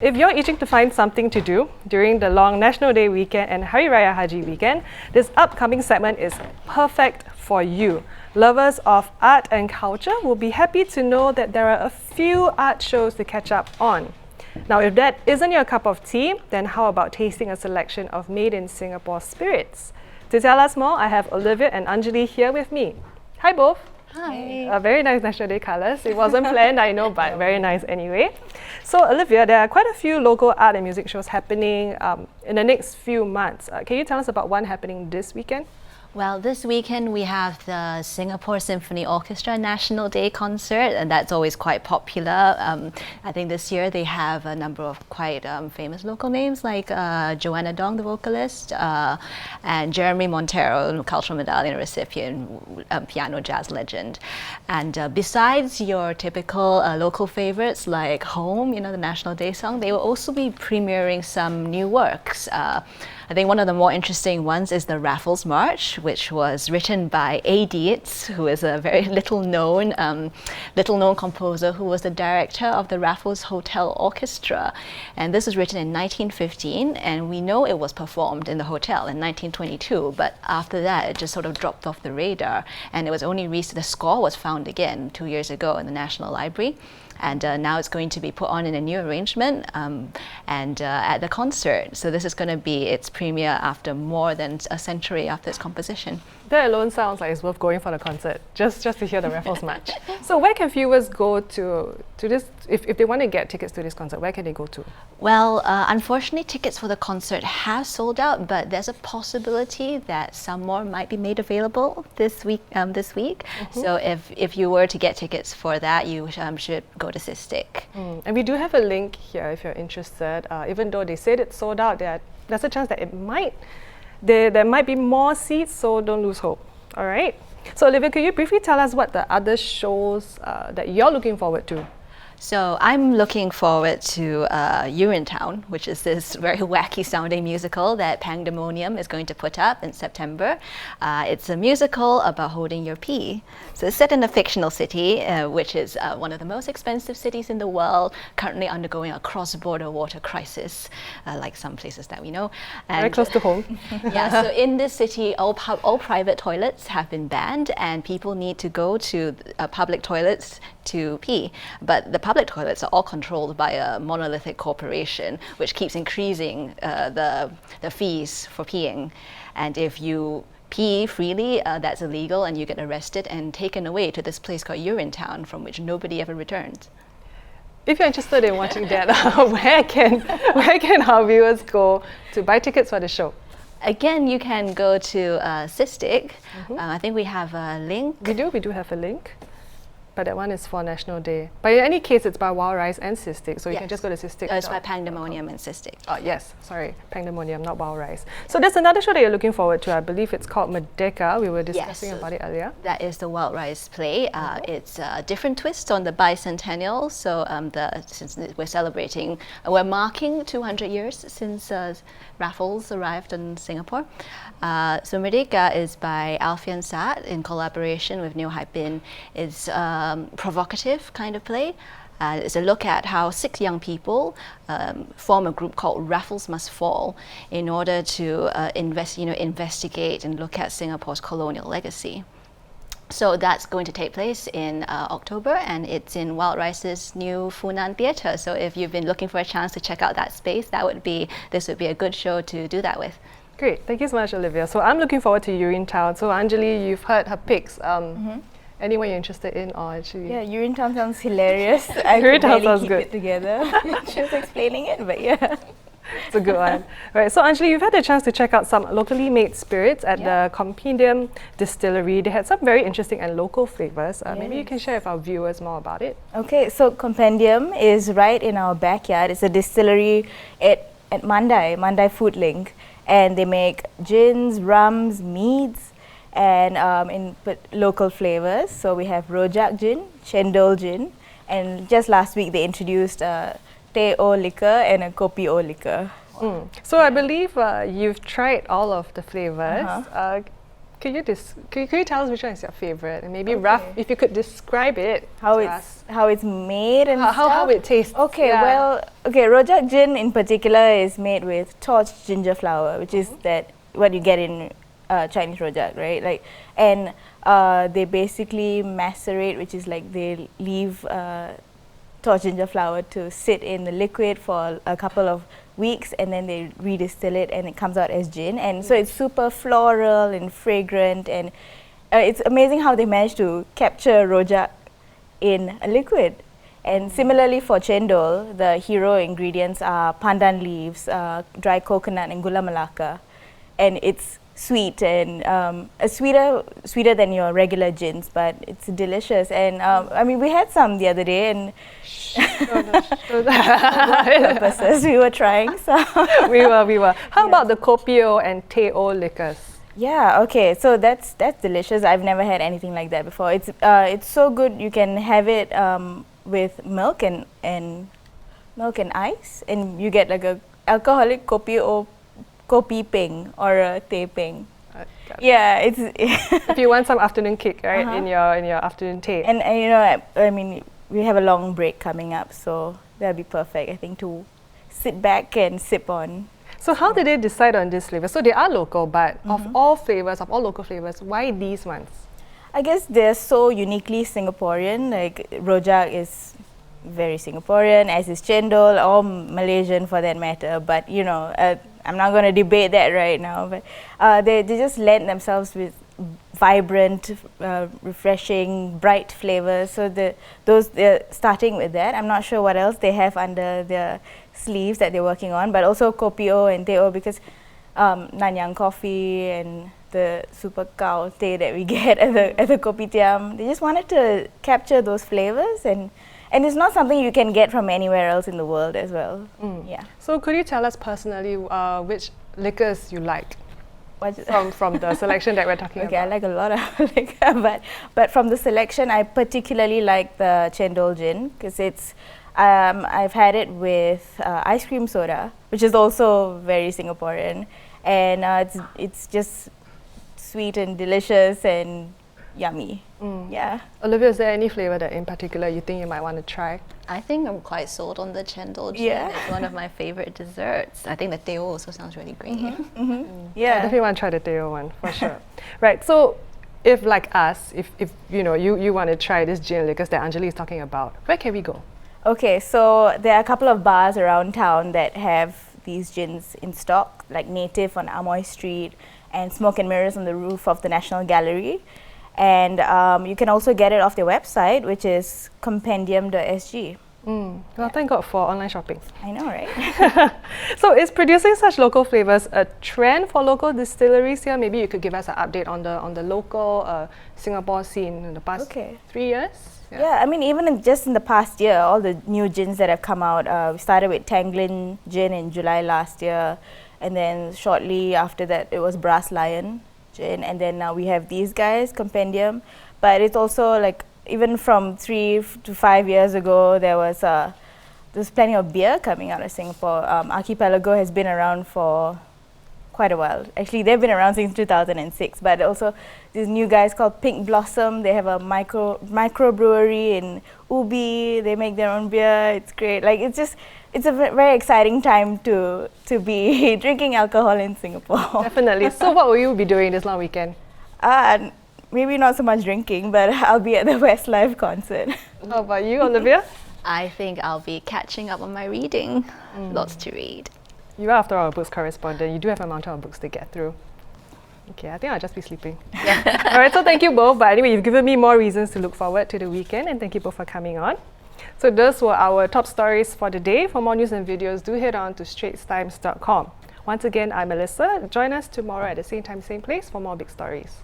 If you're itching to find something to do during the long National Day weekend and Hari Raya Haji weekend, this upcoming segment is perfect for you. Lovers of art and culture will be happy to know that there are a few art shows to catch up on. Now, if that isn't your cup of tea, then how about tasting a selection of made-in-Singapore spirits? To tell us more, I have Olivia and Anjali here with me. Hi both. Hi. Very nice National Day colours. It wasn't planned, I know, but very nice anyway. So Olivia, there are quite a few local art and music shows happening in the next few months. Can you tell us about one happening this weekend? Well, this weekend we have the Singapore Symphony Orchestra National Day concert, and that's always quite popular. I think this year they have a number of quite famous local names like Joanna Dong, the vocalist, and Jeremy Montero, cultural medallion recipient, piano jazz legend. And besides your typical local favorites like Home, the National Day song, they will also be premiering some new works. I think one of the more interesting ones is the Raffles March, which was written by A. Dietz, who is a very little-known composer who was the director of the Raffles Hotel Orchestra. And this was written in 1915, and we know it was performed in the hotel in 1922, but after that it just sort of dropped off the radar, and it was only the score was found again 2 years ago in the National Library. And now it's going to be put on in a new arrangement and at the concert. So this is going to be its premiere after more than a century after its composition. That alone sounds like it's worth going for the concert, just to hear the Raffles March. So where can viewers go to this, if they want to get tickets to this concert, where can they go to? Well, unfortunately, tickets for the concert have sold out, but there's a possibility that some more might be made available this week. Mm-hmm. So if you were to get tickets for that, you should go to Sistik. And we do have a link here if you're interested. Even though they said it's sold out, there's a chance that there might be more seats, so don't lose hope. All right. So Olivia, could you briefly tell us what the other shows that you're looking forward to? So I'm looking forward to Urinetown, which is this very wacky sounding musical that Pangdemonium is going to put up in September. It's a musical about holding your pee. So it's set in a fictional city, which is one of the most expensive cities in the world, currently undergoing a cross-border water crisis, like some places that we know. And very close to home. Yeah, so in this city, all private toilets have been banned, and people need to go to public toilets to pee. But the public toilets are all controlled by a monolithic corporation, which keeps increasing the fees for peeing. And if you pee freely, that's illegal, and you get arrested and taken away to this place called Urinetown, from which nobody ever returns. If you're interested in watching that, where can our viewers go to buy tickets for the show? Again, you can go to Sistik. Mm-hmm. I think we have a link. We do have a link. But that one is for National Day. But in any case, it's by Wild Rice and Sistik, so you can just go to Sistik. It's by Pangdemonium and Sistik. Oh, yes, sorry, Pangdemonium, not Wild Rice. So there's another show that you're looking forward to. I believe it's called Merdeka. We were discussing about it earlier. That is the Wild Rice play. It's a different twist on the bicentennial. So since we're celebrating, we're marking 200 years since Raffles arrived in Singapore. So Merdeka is by Alfian Saad in collaboration with Neo Haipin. It's provocative kind of play. It's a look at how 6 young people form a group called Raffles Must Fall in order to investigate and look at Singapore's colonial legacy. So that's going to take place in October, and it's in Wild Rice's new Funan Theatre. So if you've been looking for a chance to check out that space, this would be a good show to do that with. Great, thank you so much, Olivia. So I'm looking forward to Urinetown. So Anjali, you've heard her picks. Anyone you're interested in, or actually? Yeah, Urinetown sounds hilarious. I could really keep it together. She was explaining it, but yeah. It's a good one. Right, so Anjali, you've had a chance to check out some locally made spirits at the Compendium Distillery. They had some very interesting and local flavors. Maybe you can share with our viewers more about it. Okay, so Compendium is right in our backyard. It's a distillery at Mandai Food Link. And they make gins, rums, meads, and in local flavors. So we have rojak gin, chendol gin, and just last week they introduced teh o liquor and a kopi o liquor. So I believe you've tried all of the flavors. Can you tell us which one is your favorite? And maybe rough, if you could describe it How to it's us. how it's made and How stuff. it tastes. Okay, yeah. well, rojak gin in particular is made with torched ginger flower, which is that what you get in Chinese rojak, right? Like, and they basically macerate, which is like they leave torched ginger flower to sit in the liquid for a couple of weeks, and then they redistill it, and it comes out as gin. And so it's super floral and fragrant, and it's amazing how they managed to capture rojak in a liquid. And similarly for chendol, the hero ingredients are pandan leaves, dry coconut, and gula melaka, and it's sweet and sweeter than your regular gins, but it's delicious. And I mean, we had some the other day, and purposes we were trying. So we were. How about the kopio and teo liquors? yeah, okay, so that's delicious. I've never had anything like that before. It's so good. You can have it with milk and ice, and you get like a alcoholic kopi or kopi peng or a teh peng. Yeah, it's If you want some afternoon kick, right, in your afternoon tea. and you know, I mean, we have a long break coming up, so that'll be perfect, I think, to sit back and sip on. So how did they decide on this flavor? So they are local, but of all local flavors, why these ones? I guess they're so uniquely Singaporean. Like rojak is very Singaporean, as is chendol, or Malaysian for that matter. But you know, I'm not going to debate that right now. But they just lend themselves with vibrant, refreshing, bright flavors. So they're starting with that. I'm not sure what else they have under their sleeves that they're working on, but also kopio and teo, because Nanyang coffee and the super cow tea that we get at the kopitiam, they just wanted to capture those flavors, and it's not something you can get from anywhere else in the world as well. Yeah. So could you tell us personally which liquors you like What's from the selection that we're talking Okay, I about? like a lot of liquor, but from the selection, I particularly like the chendol gin, because it's I've had it with ice cream soda, which is also very Singaporean, and it's just sweet and delicious and yummy. Yeah. Olivia, is there any flavor that in particular you think you might want to try? I think I'm quite sold on the chendol gin. Yeah. It's one of my favorite desserts. I think the teo also sounds really great. I Yeah. definitely want to try the teo one for sure. Right. So if like us, if you know you want to try this gin liquors that Anjali is talking about, where can we go? Okay, so there are a couple of bars around town that have these gins in stock, like Native on Amoy Street and Smoke and Mirrors on the roof of the National Gallery. And you can also get it off their website, which is compendium.sg. Well, thank God for online shopping. I know, right? So is producing such local flavors a trend for local distilleries here? Maybe you could give us an update on the local Singapore scene in the past 3 years? Yeah, I mean, even just in the past year, all the new gins that have come out, we started with Tanglin Gin in July last year, and then shortly after that, it was Brass Lion Gin, and then now we have these guys, Compendium. But it's also like, even from 3 to 5 years ago, there's plenty of beer coming out of Singapore. Archipelago has been around for quite a while. Actually, they've been around since 2006, but also these new guys called Pink Blossom. They have a micro brewery in Ubi. They make their own beer. It's great. Like, it's a very exciting time to be drinking alcohol in Singapore. Definitely. So what will you be doing this long weekend? Maybe not so much drinking, but I'll be at the Westlife concert. How about you, Olivia? I think I'll be catching up on my reading. Lots to read. You are, after all, a books correspondent. You do have a mountain of books to get through. Okay, I think I'll just be sleeping. All right, so thank you both. But anyway, you've given me more reasons to look forward to the weekend, and thank you both for coming on. So those were our top stories for the day. For more news and videos, do head on to straitstimes.com. Once again, I'm Melissa. Join us tomorrow at the same time, same place for more big stories.